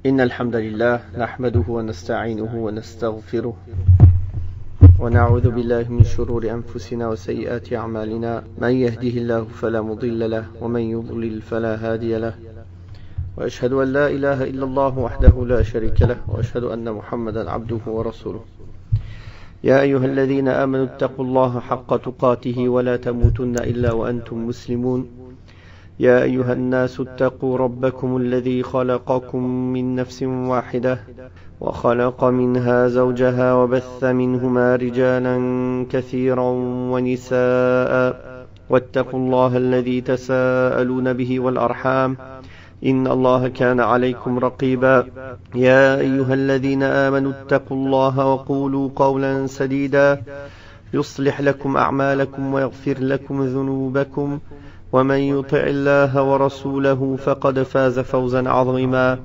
إن الحمد لله نحمده ونستعينه ونستغفره ونعوذ بالله من شرور أنفسنا وسيئات أعمالنا من يهده الله فلا مضل له ومن يضلل فلا هادي له وأشهد أن لا إله إلا الله وحده لا شريك له وأشهد أن محمدا عبده ورسوله يا أيها الذين آمنوا اتقوا الله حق تقاته ولا تموتن إلا وأنتم مسلمون يا أيها الناس اتقوا ربكم الذي خلقكم من نفس واحدة وخلق منها زوجها وبث منهما رجالا كثيرا ونساء واتقوا الله الذي تساءلون به والأرحام إن الله كان عليكم رقيبا يا أيها الذين آمنوا اتقوا الله وقولوا قولا سديدا يصلح لكم أعمالكم ويغفر لكم ذنوبكم ومن يطع الله ورسوله فقد فاز فوزا عظيما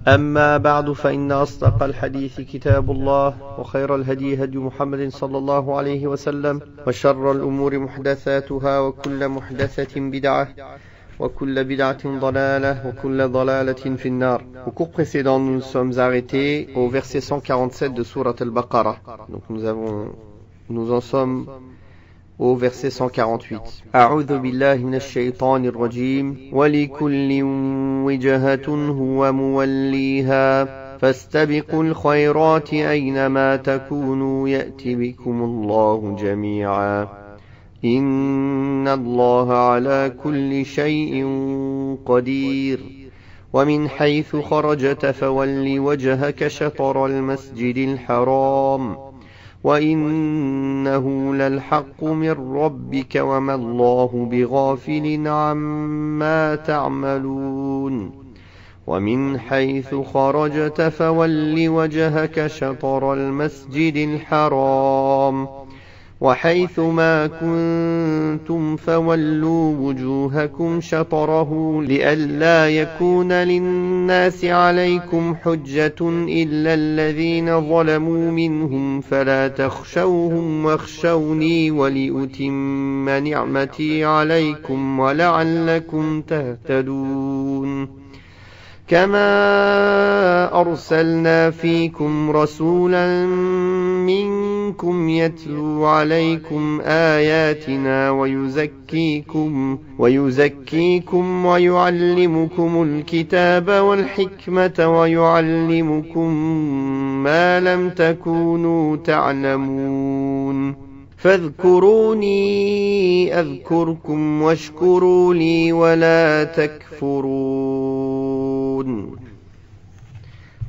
أما بعد فإن أصدق الحديث كتاب الله وخير الهدي هدي محمد صلى الله عليه وسلم وشر الأمور محدثاتها وكل محدثة بدعة وكل بدعة ضلالة وكل ضلالة في النار. Au cours précédent, nous nous sommes arrêtés au verset 147 de Sourate Al-Baqarah. Donc nous en sommes au verset 148. أعوذ بالله من الشيطان الرجيم ولكل وجهة هو موليها فاستبقوا الخيرات أينما تكونوا يأتي بكم الله جميعا إن الله على كل شيء قدير ومن حيث خرجت فول وجهك شطر المسجد الحرام وإنه للحق من ربك وما الله بغافل عما تعملون ومن حيث خرجت فول وجهك شطر المسجد الحرام وحيث ما كنتم فولوا وجوهكم شطره لئلا يكون للناس عليكم حجة إلا الذين ظلموا منهم فلا تخشوهم واخشوني ولأتم نعمتي عليكم ولعلكم تهتدون كما أرسلنا فيكم رسولا منكم يتلو عليكم آياتنا ويزكيكم ويعلمكم الكتاب والحكمة ويعلمكم ما لم تكونوا تعلمون فاذكروني أذكركم واشكروا لي ولا تكفرون.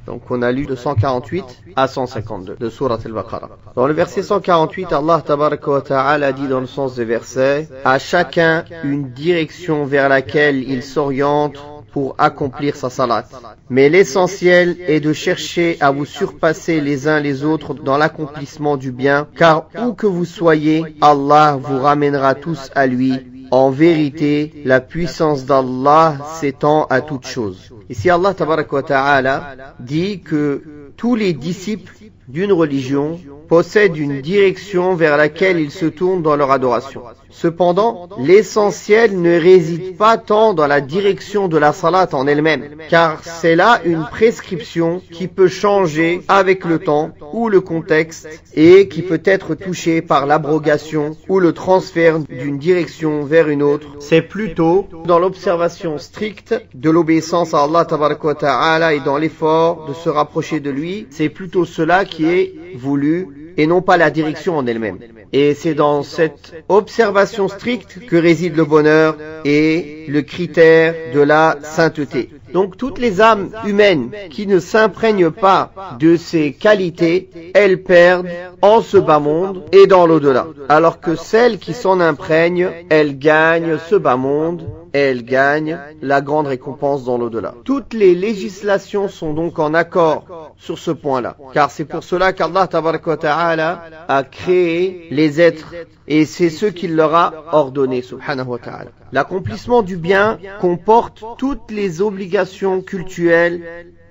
Donc on a lu de 148 à 152 de Sourate Al-Baqarah. Dans le verset 148, Allah Tabaraka wa Ta'ala dit dans le sens des versets, à chacun une direction vers laquelle il s'oriente pour accomplir sa salat. Mais l'essentiel est de chercher à vous surpasser les uns les autres dans l'accomplissement du bien, car où que vous soyez, Allah vous ramènera tous à lui. En vérité, la puissance d'Allah s'étend à toutes choses. Ici, Allah Tabaraka wa Ta'ala dit que tous les disciples d'une religion possèdent une direction vers laquelle ils se tournent dans leur adoration. Cependant, l'essentiel ne réside pas tant dans la direction de la salat en elle-même, car c'est là une prescription qui peut changer avec le temps ou le contexte et qui peut être touchée par l'abrogation ou le transfert d'une direction vers une autre. C'est plutôt dans l'observation stricte de l'obéissance à Allah Tabaraka wa Ta'ala et dans l'effort de se rapprocher de lui, c'est plutôt cela qui est voulu et non pas la direction en elle-même. Et c'est dans cette observation stricte que réside le bonheur et le critère de la sainteté. Donc toutes les âmes humaines qui ne s'imprègnent pas de ces qualités, elles perdent en ce bas monde et dans l'au-delà. Alors que celles qui s'en imprègnent, elles gagnent ce bas monde, elles gagnent la grande récompense dans l'au-delà. Toutes les législations sont donc en accord sur ce point-là. Car c'est pour cela qu'Allah Tabaraka wa Ta'ala a créé les êtres et c'est ce qu'il leur a ordonné, subhanahu wa ta'ala. L'accomplissement du bien comporte toutes les obligations cultuelles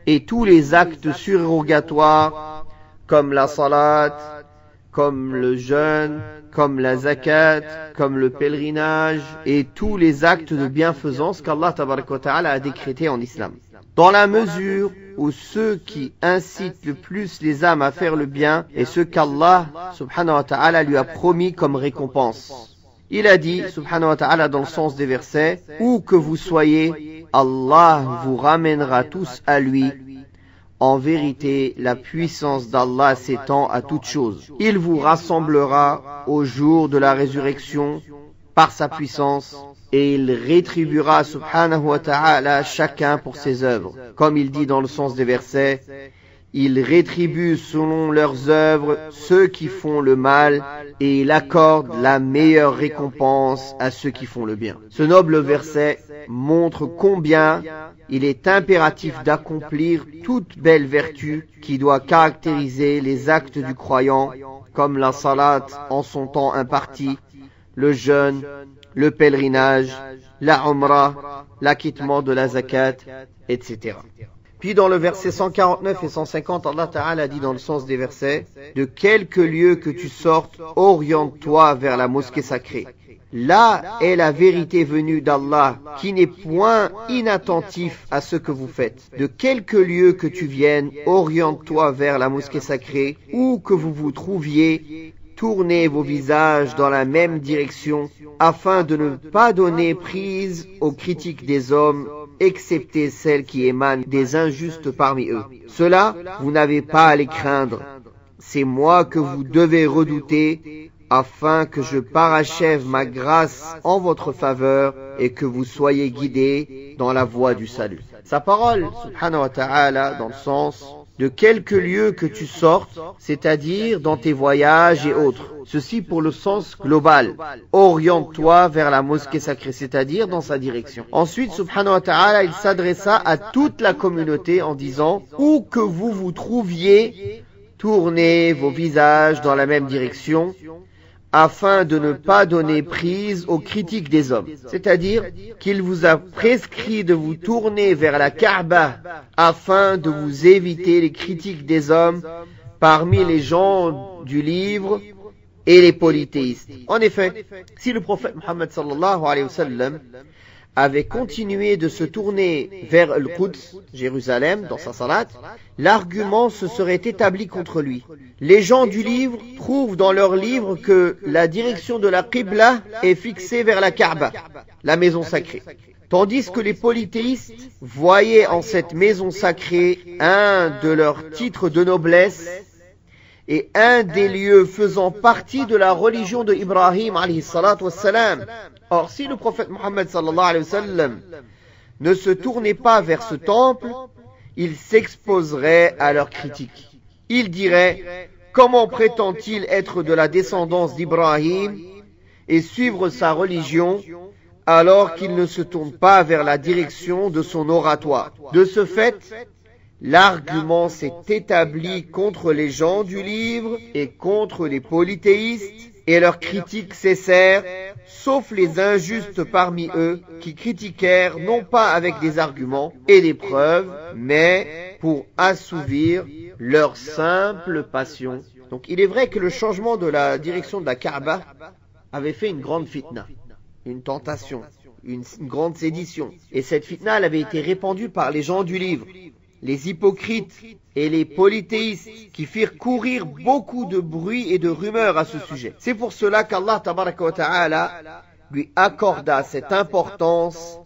et tous les actes surérogatoires comme la salat, comme le jeûne, comme la zakat, comme le pèlerinage et tous les actes de bienfaisance qu'Allah Tabaraka wa Ta'ala a décrétés en islam. dans la mesure où ceux qui incitent le plus les âmes à faire le bien est ceux qu'Allah subhanahu wa ta'ala lui a promis comme récompense. Il a dit subhanahu wa ta'ala dans le sens des versets, où que vous soyez, Allah vous ramènera tous à lui. En vérité, la puissance d'Allah s'étend à toutes choses. Il vous rassemblera au jour de la résurrection par sa puissance et il rétribuera subhanahu wa ta'ala chacun pour ses œuvres. Comme il dit dans le sens des versets, il rétribue selon leurs œuvres ceux qui font le mal et il accorde la meilleure récompense à ceux qui font le bien. Ce noble verset montre combien il est impératif d'accomplir toute belle vertu qui doit caractériser les actes du croyant, comme la salat en son temps imparti, le jeûne, le pèlerinage, la umrah, l'acquittement de la zakat, etc. Puis dans le verset 149 et 150, Allah Ta'ala dit dans le sens des versets, « De quelque lieu que tu sortes, oriente-toi vers la mosquée sacrée. Là est la vérité venue d'Allah, qui n'est point inattentif à ce que vous faites. De quelque lieu que tu viennes, oriente-toi vers la mosquée sacrée, où que vous vous trouviez, tournez vos visages dans la même direction, afin de ne pas donner prise aux critiques des hommes, excepté celles qui émanent des injustes parmi eux. Cela, vous n'avez pas à les craindre. C'est moi que vous devez redouter, afin que je parachève ma grâce en votre faveur et que vous soyez guidés dans la voie du salut. » Sa parole, subhanahu wa ta'ala, dans le sens de quelque lieu que tu sortes, c'est-à-dire dans tes voyages et autres. Ceci pour le sens global. Oriente-toi vers la mosquée sacrée, c'est-à-dire dans sa direction. Ensuite, subhanahu wa ta'ala, il s'adressa à toute la communauté en disant, où que vous vous trouviez, tournez vos visages dans la même direction, afin de ne pas donner prise aux critiques des hommes. C'est-à-dire qu'il vous a prescrit de vous tourner vers la Kaaba afin de vous éviter les critiques des hommes parmi les gens du livre et les polythéistes. En effet, si le prophète Muhammad sallallahu alayhi wa sallam avait continué de se tourner vers le Quds, Jérusalem, dans sa salat, l'argument se serait établi contre lui. Les gens du livre trouvent dans leur livre que la direction de la Qibla est fixée vers la Kaaba, la maison sacrée. Tandis que les polythéistes voyaient en cette maison sacrée un de leurs titres de noblesse et un des lieux faisant partie de la religion de Ibrahim alayhi salatu wassalam. Or, si le prophète Muhammad sallallahu alayhi wa sallam ne se tournait pas vers ce temple, il s'exposerait à leurs critiques. Il dirait, comment prétend-il être de la descendance d'Ibrahim et suivre sa religion alors qu'il ne se tourne pas vers la direction de son oratoire? De ce fait, l'argument s'est établi contre les gens du livre et contre les polythéistes, et leurs critiques cessèrent, sauf les injustes parmi eux, qui critiquèrent non pas avec des arguments et des preuves, mais pour assouvir leur simple passion. Donc il est vrai que le changement de la direction de la Kaaba avait fait une grande fitna, une tentation, une grande sédition. Et cette fitna, elle avait été répandue par les gens du livre, les hypocrites et les polythéistes qui firent courir beaucoup de bruit et de rumeurs à ce sujet. C'est pour cela qu'Allah tabaraka wa ta'ala lui accorda cette importance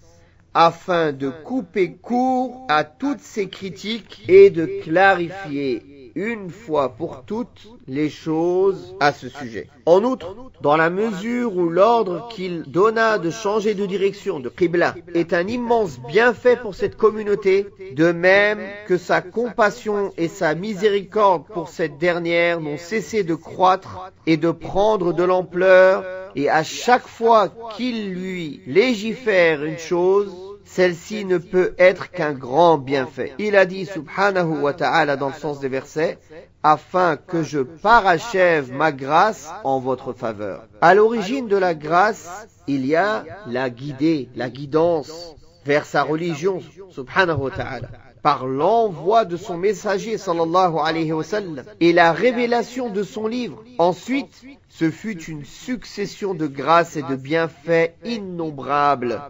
afin de couper court à toutes ces critiques et de clarifier une fois pour toutes les choses à ce sujet. En outre, dans la mesure où l'ordre qu'il donna de changer de direction, de Qibla, est un immense bienfait pour cette communauté, de même que sa compassion et sa miséricorde pour cette dernière n'ont cessé de croître et de prendre de l'ampleur, et à chaque fois qu'il lui légifère une chose, celle-ci ne peut être qu'un grand bienfait. Il a dit subhanahu wa ta'ala dans le sens des versets, afin que je parachève ma grâce en votre faveur. À l'origine de la grâce, il y a la guidée, la guidance vers sa religion, subhanahu wa ta'ala, par l'envoi de son messager sallallahu alayhi wa sallam et la révélation de son livre. Ensuite, ce fut une succession de grâces et de bienfaits innombrables.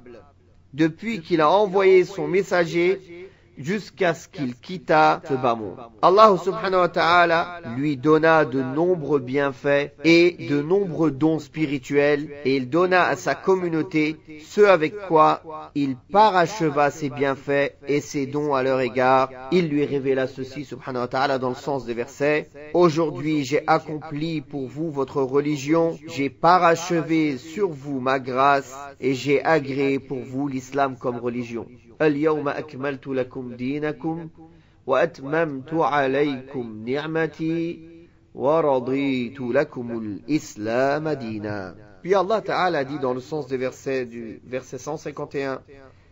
Depuis qu'il a envoyé son messager jusqu'à ce qu'il quitta ce bas monde. Allah subhanahu wa ta'ala lui donna de nombreux bienfaits et de nombreux dons spirituels, et il donna à sa communauté ce avec quoi il paracheva ses bienfaits et ses dons à leur égard. Il lui révéla ceci subhanahu wa ta'ala dans le sens des versets: aujourd'hui j'ai accompli pour vous votre religion, j'ai parachevé sur vous ma grâce et j'ai agréé pour vous l'islam comme religion. Al-yawma akmaltu lakum dinakum wa atmamtu alaykum ni'mati wa raditu lakum al-islam dina. Puis Allah Ta'ala dit dans le sens des versets du verset 151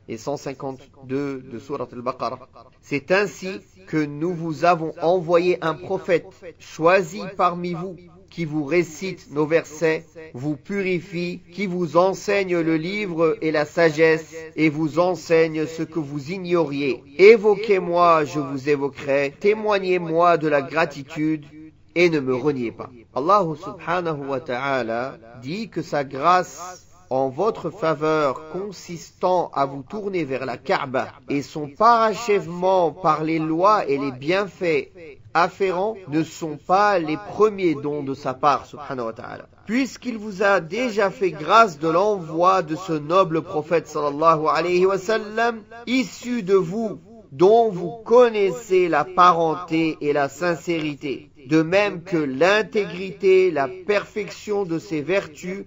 et 152 de Sourate Al-Baqarah: c'est ainsi que nous vous avons envoyé un prophète choisi parmi vous, qui vous récite nos versets, vous purifie, qui vous enseigne le livre et la sagesse, et vous enseigne ce que vous ignoriez. Évoquez-moi, je vous évoquerai, témoignez-moi de la gratitude, et ne me reniez pas. Allah subhanahu wa ta'ala dit que sa grâce en votre faveur consistant à vous tourner vers la Kaaba et son parachèvement par les lois et les bienfaits afférents ne sont pas les premiers dons de sa part, subhanahu wa ta'ala. Puisqu'il vous a déjà fait grâce de l'envoi de ce noble prophète sallallahu alayhi wa sallam, issu de vous, dont vous connaissez la parenté et la sincérité, de même que l'intégrité, la perfection de ses vertus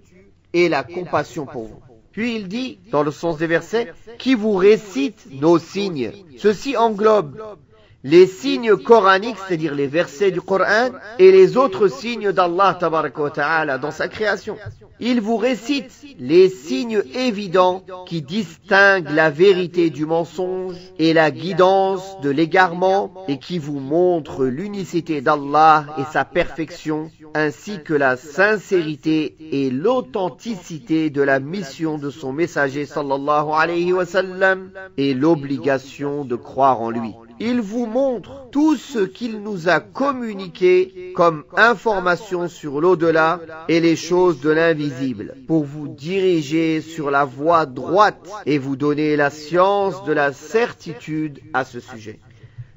et la compassion pour vous. Puis il dit, dans le sens des versets, qui vous récite nos signes. Ceci englobe les signes coraniques, c'est-à-dire les versets du Coran, et les autres signes d'Allah tabaraka wa ta'ala dans sa création. Il vous récite les signes évidents qui distinguent la vérité du mensonge et la guidance de l'égarement, et qui vous montrent l'unicité d'Allah et sa perfection, ainsi que la sincérité et l'authenticité de la mission de son messager sallallahu alayhi wa sallam, et l'obligation de croire en lui. Il vous montre tout ce qu'il nous a communiqué comme information sur l'au-delà et les choses de l'invisible, pour vous diriger sur la voie droite et vous donner la science de la certitude à ce sujet.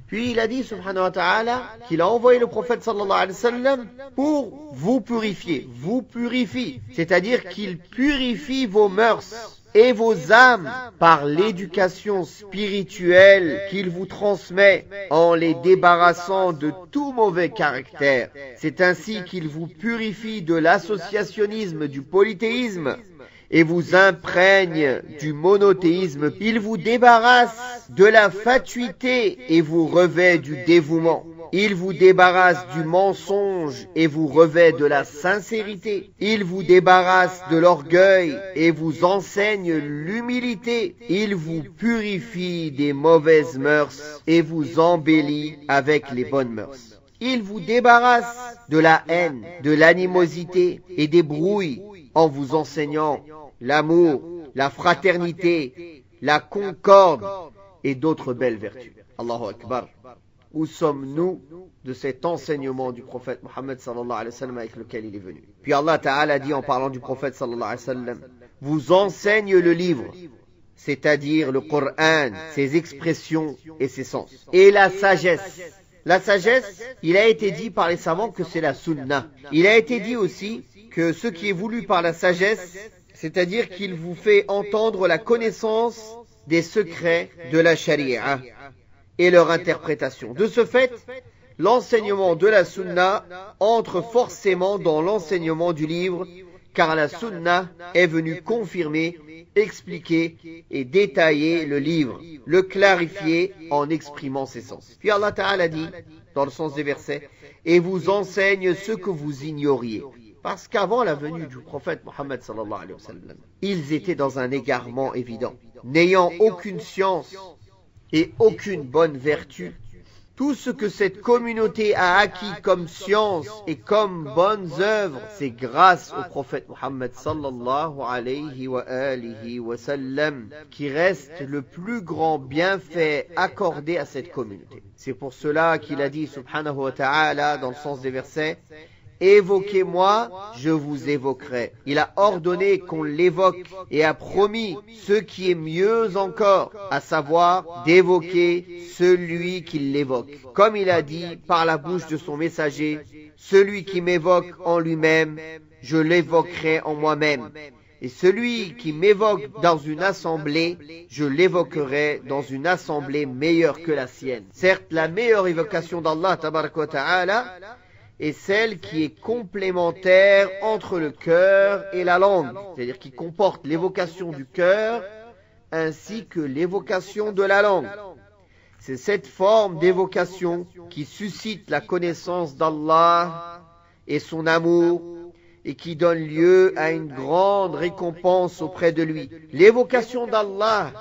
Puis il a dit subhanahu wa ta'ala qu'il a envoyé le prophète sallallahu alayhi wa sallam pour vous purifier, vous purifie, c'est-à-dire qu'il purifie vos mœurs et vos âmes par l'éducation spirituelle qu'il vous transmet en les débarrassant de tout mauvais caractère. C'est ainsi qu'il vous purifie de l'associationnisme, du polythéisme, et vous imprègne du monothéisme. Il vous débarrasse de la fatuité et vous revêt du dévouement. Il vous débarrasse du mensonge et vous revêt de la sincérité. Il vous débarrasse de l'orgueil et vous enseigne l'humilité. Il vous purifie des mauvaises mœurs et vous embellit avec les bonnes mœurs. Il vous débarrasse de la haine, de l'animosité et des brouilles en vous enseignant l'amour, la fraternité, la concorde et d'autres belles vertus. Allahu Akbar. Où sommes-nous de cet enseignement du prophète Mohammed sallallahu alayhi wa sallam avec lequel il est venu? Puis Allah Ta'ala dit en parlant du prophète sallallahu alayhi wa sallam: vous enseigne le livre, c'est-à-dire le Coran, ses expressions et ses sens, et la sagesse. La sagesse, il a été dit par les savants que c'est la sunna. Il a été dit aussi que ce qui est voulu par la sagesse, c'est-à-dire qu'il vous fait entendre la connaissance des secrets de la charia et leur interprétation. De ce fait, l'enseignement de la sunna entre forcément dans l'enseignement du livre, car la sunna est venue confirmer, expliquer et détailler le livre, le clarifier en exprimant ses sens. Puis Allah Ta'ala dit, dans le sens des versets, et vous enseigne ce que vous ignoriez. Parce qu'avant la venue du prophète Mohammed sallallahu alayhi wa sallam, ils étaient dans un égarement évident, n'ayant aucune science et aucune bonne vertu. Tout ce que cette communauté a acquis comme science et comme bonnes œuvres, c'est grâce au prophète Mohammed sallallahu alayhi wa alihi wa sallam, qui reste le plus grand bienfait accordé à cette communauté. C'est pour cela qu'il a dit subhanahu wa ta'ala dans le sens des versets: évoquez-moi, je vous évoquerai. Il a ordonné qu'on l'évoque et a promis ce qui est mieux encore, à savoir d'évoquer celui qui l'évoque. Comme il a dit par la bouche de son messager, celui qui m'évoque en lui-même, je l'évoquerai en moi-même. Et celui qui m'évoque dans une assemblée, je l'évoquerai dans une assemblée meilleure que la sienne. Certes, la meilleure évocation d'Allah tabaraka wa ta'ala est celle qui est complémentaire entre le cœur et la langue, c'est-à-dire qui comporte l'évocation du cœur ainsi que l'évocation de la langue. C'est cette forme d'évocation qui suscite la connaissance d'Allah et son amour et qui donne lieu à une grande récompense auprès de lui. L'évocation d'Allah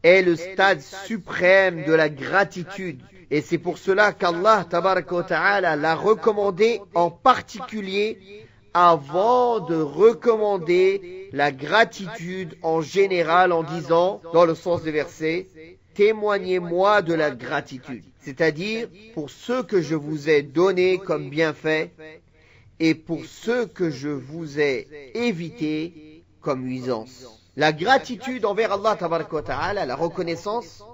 est le stade suprême de la gratitude. Et c'est pour cela qu'Allah tabaraka wa ta'ala l'a recommandé en particulier avant de recommander la gratitude en général en disant, dans le sens des versets, témoignez-moi de la gratitude. C'est-à-dire pour ce que je vous ai donné comme bienfait et pour ce que je vous ai évité comme nuisance. La gratitude envers Allah tabaraka wa ta'ala, la reconnaissance,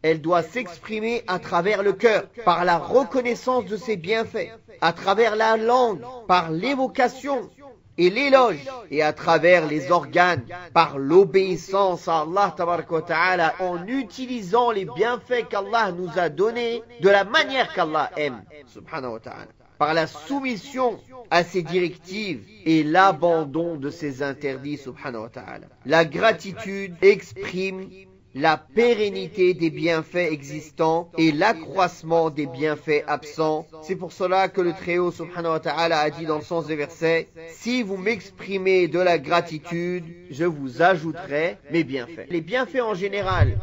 elle doit s'exprimer à travers le cœur, par la reconnaissance de ses bienfaits, à travers la langue, par l'évocation et l'éloge, et à travers les organes, par l'obéissance à Allah tabaraka wa ta'ala, en utilisant les bienfaits qu'Allah nous a donnés de la manière qu'Allah aime, subhanahu wa ta'ala, par la soumission à ses directives et l'abandon de ses interdits, subhanahu wa ta'ala. La gratitude exprime la pérennité des bienfaits existants et l'accroissement des bienfaits absents. C'est pour cela que le Très-Haut subhanahu wa ta'ala a dit dans le sens des versets, si vous m'exprimez de la gratitude, je vous ajouterai mes bienfaits. Les bienfaits en général,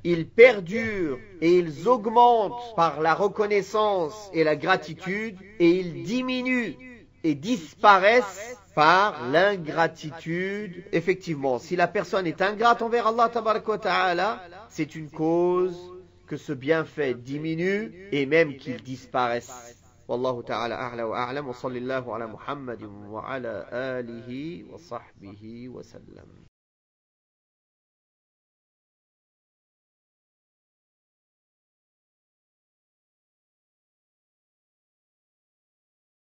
ils perdurent et ils augmentent par la reconnaissance et la gratitude, et ils diminuent et disparaissent par l'ingratitude. Effectivement, si la personne est ingrate envers Allah tabaraka wa ta'ala, c'est une cause que ce bienfait diminue et même qu'il disparaisse. Wallahu ta'ala a'la wa a'lam wa sallallahu ala Muhammadin wa ala alihi wa sahbihi wa sallam.